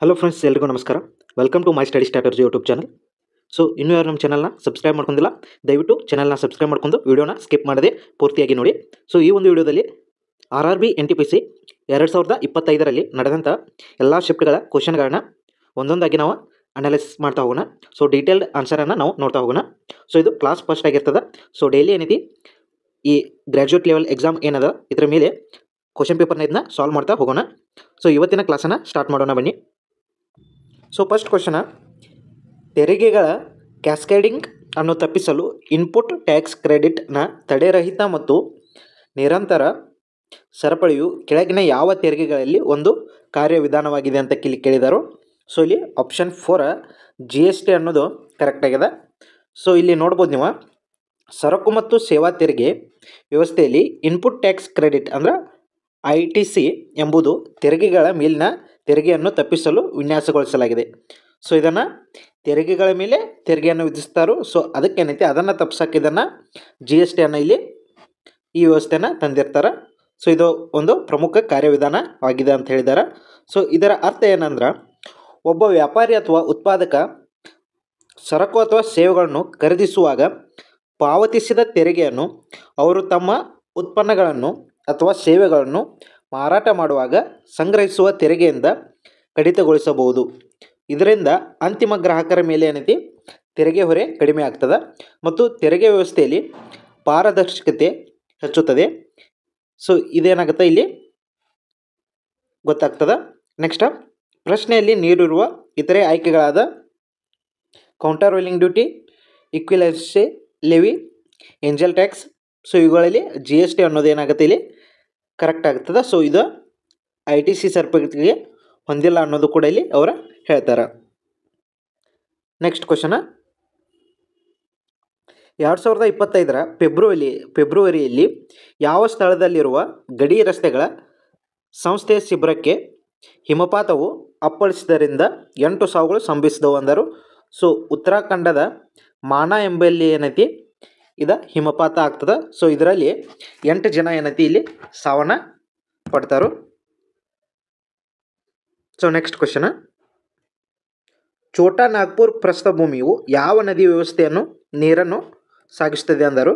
Hello friends, ಎಲ್ರಿಗೂ ನಮಸ್ಕಾರ. Welcome to my study strategy YouTube channel. So ಇನ್ನೂ ಯಾರು ನಮ್ಮ ಚಾನಲ್ನ ಸಬ್ಸ್ಕ್ರೈಬ್ ಮಾಡ್ಕೊಂಡಿಲ್ಲ, ದಯವಿಟ್ಟು ಚಾನಲ್ನ ಸಬ್ಸ್ಕ್ರೈಬ್ ಮಾಡ್ಕೊಂಡು ವಿಡಿಯೋನ ಸ್ಕಿಪ್ ಮಾಡದೆ ಪೂರ್ತಿಯಾಗಿ ನೋಡಿ. ಸೊ ಈ ಒಂದು ವಿಡಿಯೋದಲ್ಲಿ RRB NTPC 2025ರಲ್ಲಿ ನಡೆದಂಥ ಎಲ್ಲ ಶಿಫ್ಟ್ಗಳ ಕ್ವಶನ್ಗಳನ್ನ ಒಂದೊಂದಾಗಿ ನಾವು ಅನಾಲಿಸಿಸ್ ಮಾಡ್ತಾ ಹೋಗೋಣ. ಸೊ ಡೀಟೇಲ್ಡ್ ಆನ್ಸರನ್ನು ನಾವು ನೋಡ್ತಾ ಹೋಗೋಣ. ಸೊ ಇದು ಕ್ಲಾಸ್ ಫಸ್ಟ್ ಆಗಿರ್ತದೆ. ಸೊ ಡೈಲಿ ಏನೈತಿ ಈ ಗ್ರ್ಯಾಜುಯೇಟ್ ಲೆವೆಲ್ ಎಕ್ಸಾಮ್ ಏನದ ಇದರ ಮೇಲೆ ಕ್ವಶನ್ ಪೇಪರ್ನ ಇದನ್ನ ಸಾಲ್ವ್ ಮಾಡ್ತಾ ಹೋಗೋಣ. ಸೊ ಇವತ್ತಿನ ಕ್ಲಾಸನ್ನು ಸ್ಟಾರ್ಟ್ ಮಾಡೋಣ ಬನ್ನಿ. ಸೊ ಫಸ್ಟ್ ಕ್ವಶನ, ತೆರಿಗೆಗಳ ಕ್ಯಾಸ್ಕೇಡಿಂಗ್ ಅನ್ನು ತಪ್ಪಿಸಲು ಇನ್ಪುಟ್ ಟ್ಯಾಕ್ಸ್ ಕ್ರೆಡಿಟ್ನ ತಡೆರಹಿತ ಮತ್ತು ನಿರಂತರ ಸರಪಳಿಯು ಕೆಳಗಿನ ಯಾವ ತೆರಿಗೆಗಳಲ್ಲಿ ಒಂದು ಕಾರ್ಯವಿಧಾನವಾಗಿದೆ ಅಂತ ಕೇಳಿದರು. ಸೊ ಇಲ್ಲಿ ಆಪ್ಷನ್ 4 GST ಅನ್ನೋದು ಕರೆಕ್ಟ್ ಆಗಿದೆ. ಸೊ ಇಲ್ಲಿ ನೋಡ್ಬೋದು ನೀವು, ಸರಕು ಮತ್ತು ಸೇವಾ ತೆರಿಗೆ ವ್ಯವಸ್ಥೆಯಲ್ಲಿ ಇನ್ಪುಟ್ ಟ್ಯಾಕ್ಸ್ ಕ್ರೆಡಿಟ್ ಅಂದರೆ ITC ಎಂಬುದು ತೆರಿಗೆಗಳ ಮೇಲಿನ ತೆರಿಗೆಯನ್ನು ತಪ್ಪಿಸಲು ವಿನ್ಯಾಸಗೊಳಿಸಲಾಗಿದೆ. ಸೊ ಇದನ್ನು ತೆರಿಗೆಗಳ ಮೇಲೆ ತೆರಿಗೆಯನ್ನು ವಿಧಿಸ್ತಾರೋ, ಸೊ ಅದಕ್ಕೇನೈತಿ ಅದನ್ನು ತಪ್ಪಿಸೋಕೆ ಇದನ್ನು GST ಅನ್ನು ಇಲ್ಲಿ ಈ ವ್ಯವಸ್ಥೆಯನ್ನು ತಂದಿರ್ತಾರೆ. ಸೊ ಇದು ಒಂದು ಪ್ರಮುಖ ಕಾರ್ಯವಿಧಾನವಾಗಿದೆ ಅಂತ ಹೇಳಿದ್ದಾರೆ. ಸೊ ಇದರ ಅರ್ಥ ಏನಂದ್ರೆ, ಒಬ್ಬ ವ್ಯಾಪಾರಿ ಅಥವಾ ಉತ್ಪಾದಕ ಸರಕು ಅಥವಾ ಸೇವೆಗಳನ್ನು ಖರೀದಿಸುವಾಗ ಪಾವತಿಸಿದ ತೆರಿಗೆಯನ್ನು ಅವರು ತಮ್ಮ ಉತ್ಪನ್ನಗಳನ್ನು ಅಥವಾ ಸೇವೆಗಳನ್ನು ಮಾರಾಟ ಮಾಡುವಾಗ ಸಂಗ್ರಹಿಸುವ ತೆರಿಗೆಯಿಂದ ಕಡಿತಗೊಳಿಸಬಹುದು. ಇದರಿಂದ ಅಂತಿಮ ಗ್ರಾಹಕರ ಮೇಲೆ ಏನೈತಿ ತೆರಿಗೆ ಹೊರೆ ಕಡಿಮೆ ಆಗ್ತದೆ ಮತ್ತು ತೆರಿಗೆ ವ್ಯವಸ್ಥೆಯಲ್ಲಿ ಪಾರದರ್ಶಕತೆ ಹೆಚ್ಚುತ್ತದೆ. ಸೊ ಇದೇನಾಗುತ್ತೆ ಇಲ್ಲಿ ಗೊತ್ತಾಗ್ತದೆ. ನೆಕ್ಸ್ಟ್ ಪ್ರಶ್ನೆಯಲ್ಲಿ ನೀಡಿರುವ ಇತರೆ ಆಯ್ಕೆಗಳಾದ countervailing duty, equalisation levy, angel tax, so ಇವುಗಳಲ್ಲಿ GST ಅನ್ನೋದು ಏನಾಗುತ್ತೆ ಇಲ್ಲಿ ಕರೆಕ್ಟ್ ಆಗ್ತದೆ. ಸೊ ಇದು ITC ಸರಪಳಿಗೆ ಹೊಂದಿಲ್ಲ ಅನ್ನೋದು ಕೂಡ ಇಲ್ಲಿ ಅವರು ಹೇಳ್ತಾರೆ. ನೆಕ್ಸ್ಟ್ ಕ್ವಶನ, 2025ರ ಫೆಬ್ರವರಿಯಲ್ಲಿ ಯಾವ ಸ್ಥಳದಲ್ಲಿರುವ ಗಡಿ ರಸ್ತೆಗಳ ಸಂಸ್ಥೆಯ ಶಿಬಿರಕ್ಕೆ ಹಿಮಪಾತವು ಅಪ್ಪಳಿಸಿದ್ದರಿಂದ 8 ಸಾವುಗಳು ಸಂಭವಿಸಿದವು ಅಂದರು. ಸೊ ಉತ್ತರಾಖಂಡದ ಮಾನಾ ಎಂಬಲ್ಲಿ ಏನೈತಿ ಇದು ಹಿಮಪಾತ ಆಗ್ತದೆ. ಸೊ ಇದರಲ್ಲಿ 8 ಜನ ಏನೈತಿ ಇಲ್ಲಿ ಸಾವನ್ನ ಪಡ್ತಾರು. ಸೊ ನೆಕ್ಸ್ಟ್ ಕ್ವಶನ, ಛೋಟಾ ನಾಗ್ಪುರ್ ಪ್ರಸ್ಥಭೂಮಿಯು ಯಾವ ನದಿ ವ್ಯವಸ್ಥೆಯನ್ನು ನೀರನ್ನು ಸಾಗಿಸುತ್ತದೆ ಅಂದರು.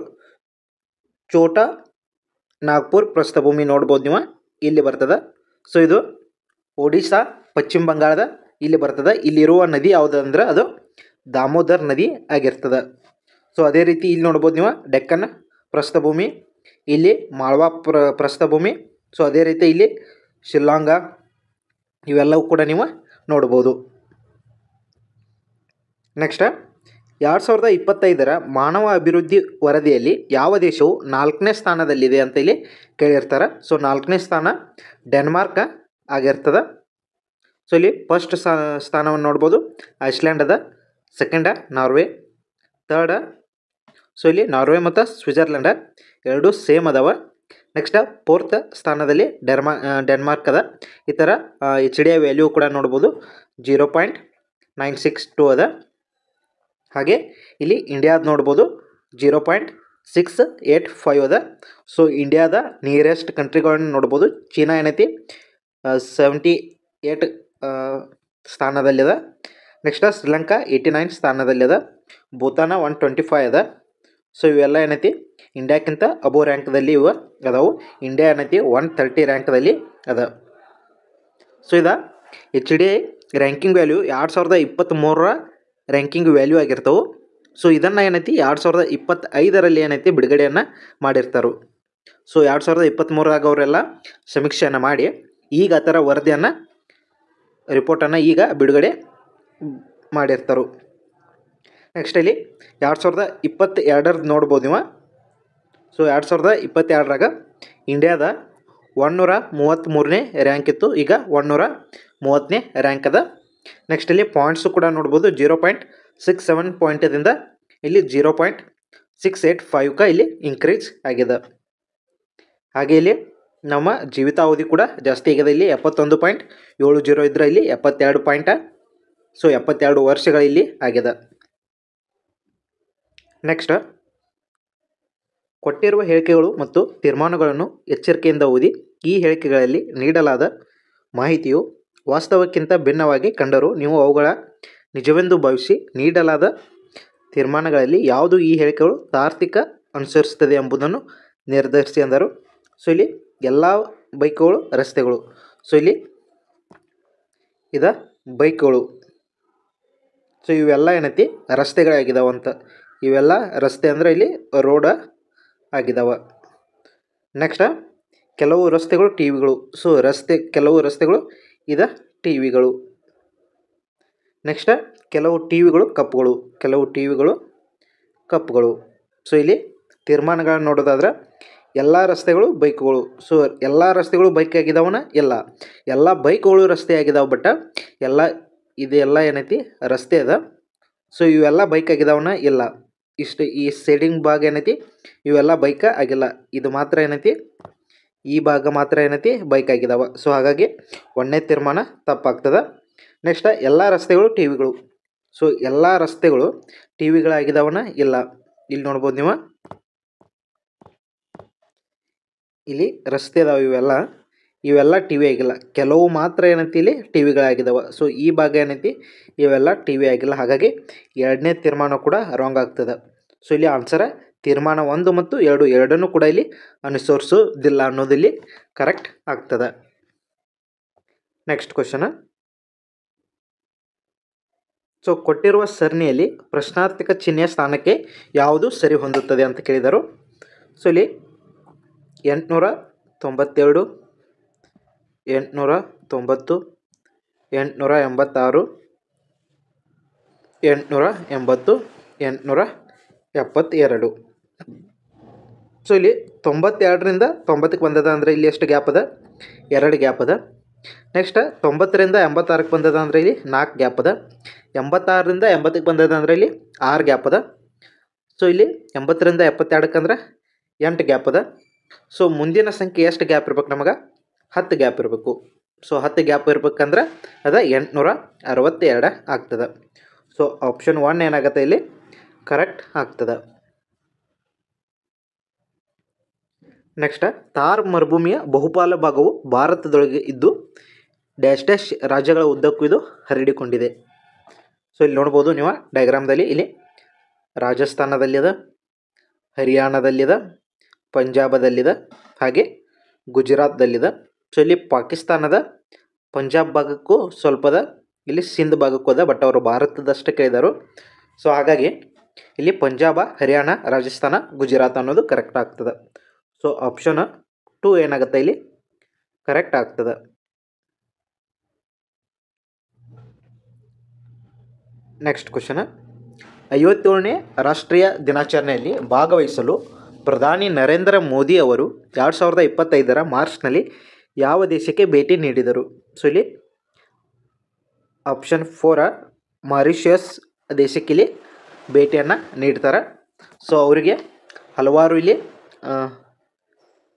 ಛೋಟಾ ನಾಗ್ಪುರ್ ಪ್ರಸ್ಥಭೂಮಿ ನೋಡ್ಬೋದು ನೀವು, ಇಲ್ಲಿ ಬರ್ತದೆ. ಸೊ ಇದು ಒಡಿಶಾ ಪಶ್ಚಿಮ ಬಂಗಾಳದ ಇಲ್ಲಿ ಬರ್ತದೆ. ಇಲ್ಲಿರುವ ನದಿ ಯಾವುದು ಅಂದ್ರೆ ಅದು ದಾಮೋದರ್ ನದಿ ಆಗಿರ್ತದೆ. ಸೊ ಅದೇ ರೀತಿ ಇಲ್ಲಿ ನೋಡ್ಬೋದು ನೀವು ಡೆಕ್ಕನ್ ಪ್ರಸ್ಥಭೂಮಿ, ಇಲ್ಲಿ ಮಾಳ್ವಾ ಪ್ರಸ್ಥಭೂಮಿ. ಸೊ ಅದೇ ರೀತಿ ಇಲ್ಲಿ ಶಿಲ್ಲಾಂಗ ಇವೆಲ್ಲವೂ ಕೂಡ ನೀವು ನೋಡ್ಬೋದು. ನೆಕ್ಸ್ಟ್ 2025ರ ಮಾನವ ಅಭಿವೃದ್ಧಿ ವರದಿಯಲ್ಲಿ ಯಾವ ದೇಶವು 4ನೇ ಸ್ಥಾನದಲ್ಲಿದೆ ಅಂತ ಇಲ್ಲಿ ಕೇಳಿರ್ತಾರೆ. ಸೊ 4ನೇ ಸ್ಥಾನ ಡೆನ್ಮಾರ್ಕ್ ಆಗಿರ್ತದೆ. ಸೊ ಇಲ್ಲಿ ಫಸ್ಟ್ ಸ್ಥಾನವನ್ನು ನೋಡ್ಬೋದು ಐಸ್ಲ್ಯಾಂಡ್ ಅದ, ಸೆಕೆಂಡ ನಾರ್ವೆ, ಥರ್ಡ ಸೊ ಇಲ್ಲಿ ನಾರ್ವೆ ಮತ್ತು ಸ್ವಿಟ್ಜರ್ಲ್ಯಾಂಡ್ ಎರಡೂ ಸೇಮ್ ಅದಾವ. ನೆಕ್ಸ್ಟ್ ಫೋರ್ತ್ ಸ್ಥಾನದಲ್ಲಿ ಡೆನ್ಮಾರ್ಕ್ ಅದ. ಈ ಥರ HDI ವ್ಯಾಲ್ಯೂ ಕೂಡ ನೋಡ್ಬೋದು 0.962 ಅದ. ಹಾಗೆ ಇಲ್ಲಿ ಇಂಡಿಯಾದ ನೋಡ್ಬೋದು 0.685 ಅದ. ಸೊ ಇಂಡಿಯಾದ ನಿಯರೆಸ್ಟ್ ಕಂಟ್ರಿಗಳನ್ನು ನೋಡ್ಬೋದು. ಚೀನಾ ಏನೈತಿ 78 ಸ್ಥಾನದಲ್ಲಿದೆ. ನೆಕ್ಸ್ಟ್ ಶ್ರೀಲಂಕಾ 89 ಸ್ಥಾನದಲ್ಲಿದೆ. ಭೂತಾನ 125 ಅದ. ಸೊ ಇವೆಲ್ಲ ಏನೈತಿ ಇಂಡಿಯಾಕ್ಕಿಂತ ಅಬೋ ರ್ಯಾಂಕ್ದಲ್ಲಿ ಇವು ಅದಾವು. ಇಂಡಿಯಾ ಏನೈತಿ 130 ರ್ಯಾಂಕ್ದಲ್ಲಿ ಅದ. ಸೊ ಇದು HDI ರ್ಯಾಂಕಿಂಗ್ ವ್ಯಾಲ್ಯೂ 2023ರ ರ್ಯಾಂಕಿಂಗ್ ವ್ಯಾಲ್ಯೂ ಆಗಿರ್ತವೆ. ಸೊ ಇದನ್ನು ಏನೈತಿ 2025ರಲ್ಲಿ ಏನೈತಿ ಬಿಡುಗಡೆಯನ್ನು ಮಾಡಿರ್ತಾರೆ. ಸೊ 2023ರಾಗ ಅವರೆಲ್ಲ ಸಮೀಕ್ಷೆಯನ್ನು ಮಾಡಿ ಈಗ ಆ ಥರ ವರದಿಯನ್ನು ರಿಪೋರ್ಟನ್ನು ಈಗ ಬಿಡುಗಡೆ ಮಾಡಿರ್ತಾರೆ. ನೆಕ್ಸ್ಟ್ ಇಲ್ಲಿ 2022 ನೋಡ್ಬೋದು ನೀವು. ಸೊ 2022ರಾಗ ಇಂಡಿಯಾದ 133ನೇ ರ್ಯಾಂಕ್ ಇತ್ತು, ಈಗ 130ನೇ ರ್ಯಾಂಕ್ ಅದ. ನೆಕ್ಸ್ಟ್ ಇಲ್ಲಿ ಪಾಯಿಂಟ್ಸು ಕೂಡ ನೋಡ್ಬೋದು 0.67 ಪಾಯಿಂಟದಿಂದ ಇಲ್ಲಿ 0.685ಕ ಇಲ್ಲಿ ಇನ್ಕ್ರೀಸ್ ಆಗಿದೆ. ಹಾಗೆ ಇಲ್ಲಿ ನಮ್ಮ ಜೀವಿತಾವಧಿ ಕೂಡ ಜಾಸ್ತಿ ಆಗಿದೆ. ಇಲ್ಲಿ 71.70 ಇದ್ರೆ ಇಲ್ಲಿ 72 ಪಾಯಿಂಟ, ಸೊ 72 ವರ್ಷಗಳಿಲ್ಲಿ ಆಗಿದೆ. ನೆಕ್ಸ್ಟ್, ಕೊಟ್ಟಿರುವ ಹೇಳಿಕೆಗಳು ಮತ್ತು ತೀರ್ಮಾನಗಳನ್ನು ಎಚ್ಚರಿಕೆಯಿಂದ ಓದಿ. ಈ ಹೇಳಿಕೆಗಳಲ್ಲಿ ನೀಡಲಾದ ಮಾಹಿತಿಯು ವಾಸ್ತವಕ್ಕಿಂತ ಭಿನ್ನವಾಗಿ ಕಂಡರೂ ನೀವು ಅವುಗಳ ನಿಜವೆಂದು ಭಾವಿಸಿ ನೀಡಲಾದ ತೀರ್ಮಾನಗಳಲ್ಲಿ ಯಾವುದು ಈ ಹೇಳಿಕೆಗಳು ತಾರ್ಕಿಕ ಅನುಸರಿಸುತ್ತದೆ ಎಂಬುದನ್ನು ನಿರ್ಧರಿಸಿ ಅಂದರು. ಸೊ ಇಲ್ಲಿ ಎಲ್ಲ ಬೈಕ್ಗಳು ರಸ್ತೆಗಳು. ಸೊ ಇಲ್ಲಿ ಬೈಕ್ಗಳು. ಸೊ ಇವೆಲ್ಲ ಏನೈತಿ ರಸ್ತೆಗಳಾಗಿದ್ದಾವಂತ. ಇವೆಲ್ಲ ರಸ್ತೆ ಅಂದರೆ ಇಲ್ಲಿ ರೋಡ ಆಗಿದ್ದಾವ. ನೆಕ್ಸ್ಟ್ ಕೆಲವು ರಸ್ತೆಗಳು ಟಿ ವಿಗಳು. ಸೊ ಕೆಲವು ರಸ್ತೆಗಳು ಟಿ ವಿಗಳು. ನೆಕ್ಸ್ಟ್ ಕೆಲವು ಟಿ ವಿಗಳು ಕಪ್ಪುಗಳು. ಸೊ ಇಲ್ಲಿ ತೀರ್ಮಾನಗಳನ್ನು ನೋಡೋದಾದ್ರೆ ಎಲ್ಲ ರಸ್ತೆಗಳು ಬೈಕ್ಗಳು. ಸೊ ಎಲ್ಲ ರಸ್ತೆಗಳು ಬೈಕ್ ಆಗಿದ್ದಾವನ? ಇಲ್ಲ, ಎಲ್ಲ ಬೈಕ್ಗಳು ರಸ್ತೆ ಆಗಿದ್ದಾವೆ. ಬಟ್ ಇದೆಲ್ಲ ಏನೈತಿ ರಸ್ತೆ ಅದ. ಸೊ ಇವೆಲ್ಲ ಬೈಕ್ ಆಗಿದ್ದಾವನ? ಇಲ್ಲ. ಈ ಸೈಡಿಂಗ್ ಭಾಗ ಏನೈತಿ ಇವೆಲ್ಲ ಬೈಕ್ ಆಗಿಲ್ಲ. ಇದು ಮಾತ್ರ ಏನೈತಿ, ಈ ಭಾಗ ಮಾತ್ರ ಏನೈತಿ ಬೈಕ್ ಆಗಿದ್ದಾವ. ಸೊ ಹಾಗಾಗಿ ಒಂದನೇ ತೀರ್ಮಾನ ತಪ್ಪಾಗ್ತದೆ. ನೆಕ್ಸ್ಟ್ ಎಲ್ಲ ರಸ್ತೆಗಳು ಟಿ ವಿಗಳು. ಸೊ ಎಲ್ಲ ರಸ್ತೆಗಳು ಟಿ ವಿಗಳಾಗಿದ್ದಾವನ? ಇಲ್ಲ. ಇಲ್ಲಿ ನೋಡ್ಬೋದು ನೀವು, ಇಲ್ಲಿ ರಸ್ತೆ ಅದಾವೆ ಇವೆಲ್ಲ ಟಿ ವಿ ಆಗಿಲ್ಲ. ಕೆಲವು ಮಾತ್ರ ಏನೈತಿ ಇಲ್ಲಿ ಟಿ ವಿಗಳಾಗಿದ್ದಾವೆ. ಸೊ ಈ ಭಾಗ ಏನೈತಿ ಇವೆಲ್ಲ ಟಿ ವಿ ಆಗಿಲ್ಲ. ಹಾಗಾಗಿ ಎರಡನೇ ತೀರ್ಮಾನ ಕೂಡ ರಾಂಗ್ ಆಗ್ತದೆ. ಸೊ ಇಲ್ಲಿ ಆನ್ಸರ ತೀರ್ಮಾನ 1 ಮತ್ತು 2 ಎರಡನ್ನೂ ಕೂಡ ಇಲ್ಲಿ ಅನುಸರಿಸೋದಿಲ್ಲ ಅನ್ನೋದಿಲ್ಲಿ ಕರೆಕ್ಟ್ ಆಗ್ತದೆ. Next question. ಸೊ ಕೊಟ್ಟಿರುವ ಸರಣಿಯಲ್ಲಿ ಪ್ರಶ್ನಾರ್ಥಕ ಚಿಹ್ನೆಯ ಸ್ಥಾನಕ್ಕೆ ಯಾವುದು ಸರಿ ಹೊಂದುತ್ತದೆ ಅಂತ ಕೇಳಿದರು. ಸೊ ಇಲ್ಲಿ 892, 890, 886, 880, 872. ಸೊ ಇಲ್ಲಿ 92ರಿಂದ 90ಕ್ಕೆ ಬಂದದ ಅಂದರೆ ಇಲ್ಲಿ ಎಷ್ಟು ಗ್ಯಾಪ್ ಅದ? 2 ಗ್ಯಾಪ್ ಅದ. ನೆಕ್ಸ್ಟ್ 90ರಿಂದ 86ಕ್ಕೆ ಬಂದದ ಅಂದರೆ ಇಲ್ಲಿ 4 ಗ್ಯಾಪ್ ಅದ. 86ರಿಂದ 80ಕ್ಕೆ ಬಂದದ ಅಂದರೆ ಇಲ್ಲಿ 6 ಗ್ಯಾಪ್ ಅದ. ಸೊ ಇಲ್ಲಿ 80ರಿಂದ 72ಕ್ಕೆ ಅಂದ್ರೆ 8 ಗ್ಯಾಪ್ ಅದ. ಸೊ ಮುಂದಿನ ಸಂಖ್ಯೆ ಎಷ್ಟು ಗ್ಯಾಪ್ ಇರ್ಬೇಕು? ನಮಗೆ 10 ಗ್ಯಾಪ್ ಇರಬೇಕು. ಸೊ 10 ಗ್ಯಾಪ್ ಇರ್ಬೇಕಂದ್ರೆ ಅದು 862 ಆಗ್ತದೆ. ಸೊ ಆಪ್ಷನ್ 1 ಏನಾಗುತ್ತೆ ಇಲ್ಲಿ ಕರೆಕ್ಟ್ ಆಗ್ತದೆ. ನೆಕ್ಸ್ಟ್ ಥಾರ್ ಮರುಭೂಮಿಯ ಬಹುಪಾಲು ಭಾಗವು ಭಾರತದೊಳಗೆ ಇದ್ದು ಡ್ಯಾಶ್ ರಾಜ್ಯಗಳ ಉದ್ದಕ್ಕೂ ಇದು ಹರಡಿಕೊಂಡಿದೆ. ಸೊ ಇಲ್ಲಿ ನೋಡ್ಬೋದು ನೀವು ಡಯಾಗ್ರಾಮ್ದಲ್ಲಿ, ಇಲ್ಲಿ ರಾಜಸ್ಥಾನದಲ್ಲಿದೆ, ಹರಿಯಾಣದಲ್ಲಿದೆ, ಪಂಜಾಬದಲ್ಲಿದೆ, ಹಾಗೆ ಗುಜರಾತ್ದಲ್ಲಿದೆ. ಸೊ ಇಲ್ಲಿ ಪಾಕಿಸ್ತಾನದ ಪಂಜಾಬ್ ಭಾಗಕ್ಕೂ ಸ್ವಲ್ಪದ, ಇಲ್ಲಿ ಸಿಂಧ್ ಭಾಗಕ್ಕೂ ಅದ. ಬಟ್ ಅವರು ಭಾರತದಷ್ಟೇ ಕೇಳಿದರು. ಸೊ ಹಾಗಾಗಿ ಇಲ್ಲಿ ಪಂಜಾಬ, ಹರಿಯಾಣ, ರಾಜಸ್ಥಾನ, ಗುಜರಾತ್ ಅನ್ನೋದು ಕರೆಕ್ಟ್ ಆಗ್ತದೆ. ಸೊ ಆಪ್ಷನ್ 2 ಏನಾಗುತ್ತೆ ಇಲ್ಲಿ ಕರೆಕ್ಟ್ ಆಗ್ತದೆ. Next question. 57ನೇ ರಾಷ್ಟ್ರೀಯ ದಿನಾಚರಣೆಯಲ್ಲಿ ಭಾಗವಹಿಸಲು ಪ್ರಧಾನಿ ನರೇಂದ್ರ ಮೋದಿ ಅವರು 2025 ಮಾರ್ಚ್ನಲ್ಲಿ ಯಾವ ದೇಶಕ್ಕೆ ಭೇಟಿ ನೀಡಿದರು? ಸೊ ಇಲ್ಲಿ ಆಪ್ಷನ್ 4 ಮಾರಿಷಿಯಸ್ ದೇಶಕ್ಕೆ ಇಲ್ಲಿ ಭೇಟಿಯನ್ನು ನೀಡ್ತಾರೆ. ಸೊ ಅವರಿಗೆ ಹಲವಾರು ಇಲ್ಲಿ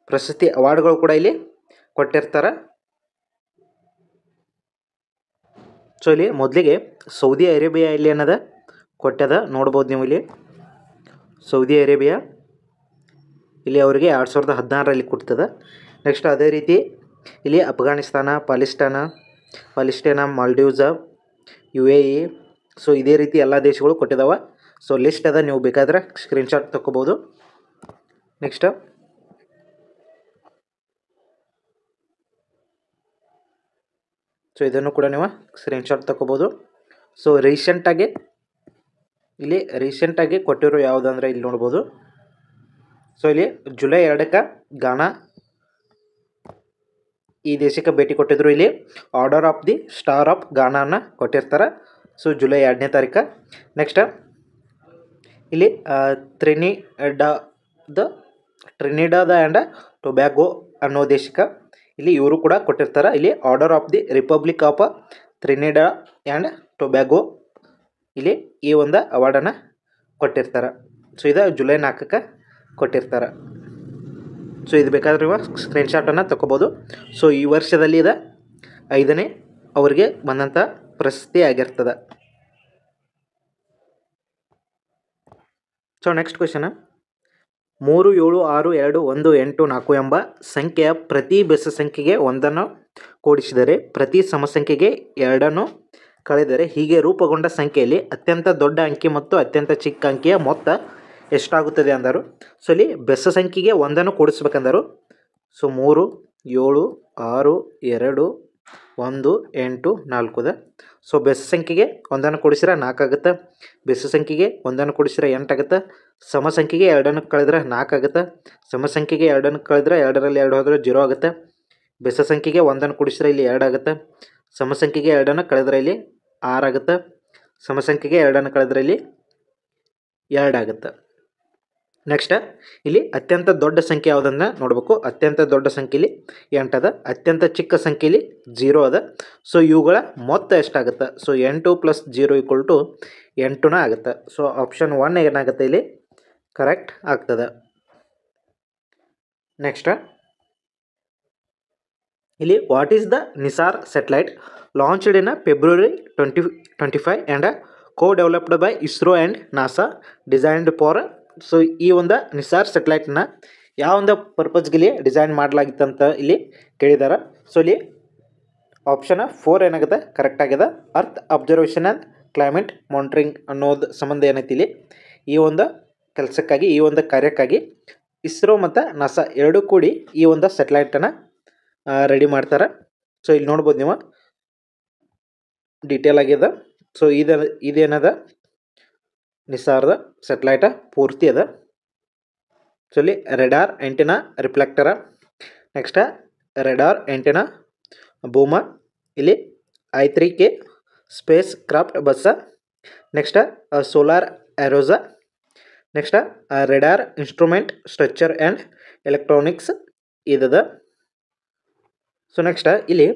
ಪ್ರಶಸ್ತಿ ಅವಾರ್ಡ್ಗಳು ಕೂಡ ಇಲ್ಲಿ ಕೊಟ್ಟಿರ್ತಾರೆ. ಸೊ ಇಲ್ಲಿ ಮೊದಲಿಗೆ ಸೌದಿ ಅರೇಬಿಯಾ ಇಲ್ಲಿ ಏನದ ಕೊಟ್ಟದ ನೋಡ್ಬೋದು ನೀವು. ಇಲ್ಲಿ ಸೌದಿ ಅರೇಬಿಯಾ ಇಲ್ಲಿ ಅವರಿಗೆ 2016ರಲ್ಲಿ ಕೊಡ್ತದೆ. ನೆಕ್ಸ್ಟ್ ಅದೇ ರೀತಿ ಇಲ್ಲಿ ಅಫ್ಘಾನಿಸ್ತಾನ, ಪಾಲಿಸ್ಟೈನ, ಮಾಲ್ಡೀವ್ಸ, UAE. ಸೊ ಇದೇ ರೀತಿ ಎಲ್ಲ ದೇಶಗಳು ಕೊಟ್ಟಿದ್ದಾವೆ. ಸೊ ಲಿಸ್ಟ್ ಅದ, ನೀವು ಬೇಕಾದ್ರೆ ಸ್ಕ್ರೀನ್ಶಾಟ್ ತಗೋಬೋದು. ನೆಕ್ಸ್ಟ್ ಸೊ ಇದನ್ನು ಕೂಡ ನೀವು ಸ್ಕ್ರೀನ್ಶಾಟ್ ತಗೋಬೋದು. ಸೊ ರೀಸೆಂಟಾಗಿ ಕೊಟ್ಟಿರೋ ಯಾವುದಂದ್ರೆ ಇಲ್ಲಿ ನೋಡ್ಬೋದು. ಸೊ ಇಲ್ಲಿ ಜುಲೈ 2ಕ್ಕೆ ಗಾನಾ ಈ ದೇಶಕ್ಕೆ ಭೇಟಿ ಕೊಟ್ಟಿದ್ರು. ಇಲ್ಲಿ order of the star of ಗಾನಾನ ಕೊಟ್ಟಿರ್ತಾರೆ. ಸೊ ಜುಲೈ 2ನೇ ತಾರೀಕು. ನೆಕ್ಸ್ಟ್ ಇಲ್ಲಿ ಟ್ರಿನಿಡಾದ ಆ್ಯಂಡ್ ಟೊಬ್ಯಾಗೋ ಅನ್ನೋ ದೇಶಕ್ಕೆ ಇಲ್ಲಿ ಇವರು ಕೂಡ ಕೊಟ್ಟಿರ್ತಾರೆ. ಇಲ್ಲಿ order of the republic of Trinidad and Tobago ಇಲ್ಲಿ ಈ ಒಂದು ಅವಾರ್ಡನ್ನು ಕೊಟ್ಟಿರ್ತಾರೆ. ಸೊ ಇದು ಜುಲೈ 4ಕ್ಕೆ ಕೊಟ್ಟಿರ್ತಾರೆ. ಸೊ ಇದು ಬೇಕಾದ್ರೆ ನೀವು ಸ್ಕ್ರೀನ್ಶಾಟನ್ನು ತಗೋಬೋದು. ಸೊ ಈ ವರ್ಷದಲ್ಲಿ ಇದು 5ನೇ ಅವರಿಗೆ ಬಂದಂಥ ಪ್ರಶಸ್ತಿ ಆಗಿರ್ತದೆ. So next question. 3 7 6 2 1 8 4 ಎಂಬ ಸಂಖ್ಯೆಯ ಪ್ರತಿ ಬೆಸ ಸಂಖ್ಯೆಗೆ 1 ಕೂಡಿಸಿದರೆ ಪ್ರತಿ ಸಮಸಂಖ್ಯೆಗೆ 2 ಕಳೆದರೆ ಹೀಗೆ ರೂಪುಗೊಂಡ ಸಂಖ್ಯೆಯಲ್ಲಿ ಅತ್ಯಂತ ದೊಡ್ಡ ಅಂಕಿ ಮತ್ತು ಅತ್ಯಂತ ಚಿಕ್ಕ ಅಂಕಿಯ ಮೊತ್ತ ಎಷ್ಟಾಗುತ್ತದೆ ಅಂದರು. ಸೊ ಇಲ್ಲಿ ಬೆಸ ಸಂಖ್ಯೆಗೆ 1 ಕೂಡಿಸ್ಬೇಕಂದರು. ಸೊ 3 7 6 2 1 8 4 ಅದ. ಸೊ ಬೆಸ ಸಂಖ್ಯೆಗೆ 1 ಕೂಡಿಸಿದ್ರೆ 4 ಆಗುತ್ತೆ. ಬೆಸ ಸಂಖ್ಯೆಗೆ 1 ಕೂಡಿಸಿದ್ರೆ 8 ಆಗುತ್ತೆ. ಸಮ ಸಂಖ್ಯೆಗೆ 2 ಕಳೆದ್ರೆ 4 ಆಗುತ್ತೆ. ಸಮ ಸಂಖ್ಯೆಗೆ 2 ಕಳೆದ್ರೆ 2ರಲ್ಲಿ 2 ಹೋದರೆ 0 ಆಗುತ್ತೆ. ಬೆಸ ಸಂಖ್ಯೆಗೆ 1 ಕೂಡಿಸಿದ್ರೆ ಇಲ್ಲಿ 2 ಆಗುತ್ತೆ. ಸಮ ಸಂಖ್ಯೆಗೆ 2 ಕಳೆದ್ರೆ ಇಲ್ಲಿ 6 ಆಗುತ್ತೆ. ಸಮ ಸಂಖ್ಯೆಗೆ 2 ಕಳೆದ್ರೆ ಇಲ್ಲಿ 2 ಆಗುತ್ತೆ. ನೆಕ್ಸ್ಟ್ ಇಲ್ಲಿ ಅತ್ಯಂತ ದೊಡ್ಡ ಸಂಖ್ಯೆ ಯಾವುದನ್ನ ನೋಡಬೇಕು. ಅತ್ಯಂತ ದೊಡ್ಡ ಸಂಖ್ಯೆಯಲ್ಲಿ 8 ಅದ. ಅತ್ಯಂತ ಚಿಕ್ಕ ಸಂಖ್ಯೆಯಲ್ಲಿ 0 ಅದ. ಸೊ ಇವುಗಳ ಮೊತ್ತ ಎಷ್ಟಾಗುತ್ತೆ. ಸೊ 8 + 0 = 8 ಆಗುತ್ತೆ. ಸೊ ಆಪ್ಷನ್ 1 ಏನಾಗುತ್ತೆ ಇಲ್ಲಿ ಕರೆಕ್ಟ್ ಆಗ್ತದೆ. ನೆಕ್ಸ್ಟ್ ಇಲ್ಲಿ what is the Nisar satellite launched in February 2025 and co-developed by ISRO and NASA designed for. So ಈ ಒಂದು ನಿಸಾರ್ ಸ್ಯಾಟಲೈಟ್ನ ಯಾವ ಒಂದು ಪರ್ಪಸ್ಗೆ ಡಿಸೈನ್ ಮಾಡಲಾಗಿತ್ತಂತ ಇಲ್ಲಿ ಕೇಳಿದ್ದಾರೆ. ಸೊ ಇಲ್ಲಿ ಆಪ್ಷನ್ 4 ಏನಾಗುತ್ತೆ ಕರೆಕ್ಟ್ ಆಗಿದೆ. Earth observation and climate monitoring ಅನ್ನೋದು ಸಂಬಂಧ ಏನೈತಿ ಇಲ್ಲಿ ಈ ಒಂದು ಕೆಲಸಕ್ಕಾಗಿ ಈ ಒಂದು ಕಾರ್ಯಕ್ಕಾಗಿ ಇಸ್ರೋ ಮತ್ತು ನಾಸಾ ಎರಡೂ ಕೂಡಿ ಈ ಒಂದು ಸ್ಯಾಟಲೈಟನ್ನು ರೆಡಿ ಮಾಡ್ತಾರೆ. ಸೊ ಇಲ್ಲಿ ನೋಡ್ಬೋದು ನೀವು ಡೀಟೇಲ್ ಆಗಿದೆ. ಸೊ ಇದೇನದ ನಿಸಾರ್ದ ಸ್ಯಾಟಲೈಟ ಪೂರ್ತಿ ಅದ. ಸೊ ಇಲ್ಲಿ radar antenna reflector, next radar antenna boom, ಇಲ್ಲಿ I3K spacecraft bus, next solar arrays, next radar instrument structure and electronics ಇದದ. ಸೊ ನೆಕ್ಸ್ಟ್ ಇಲ್ಲಿ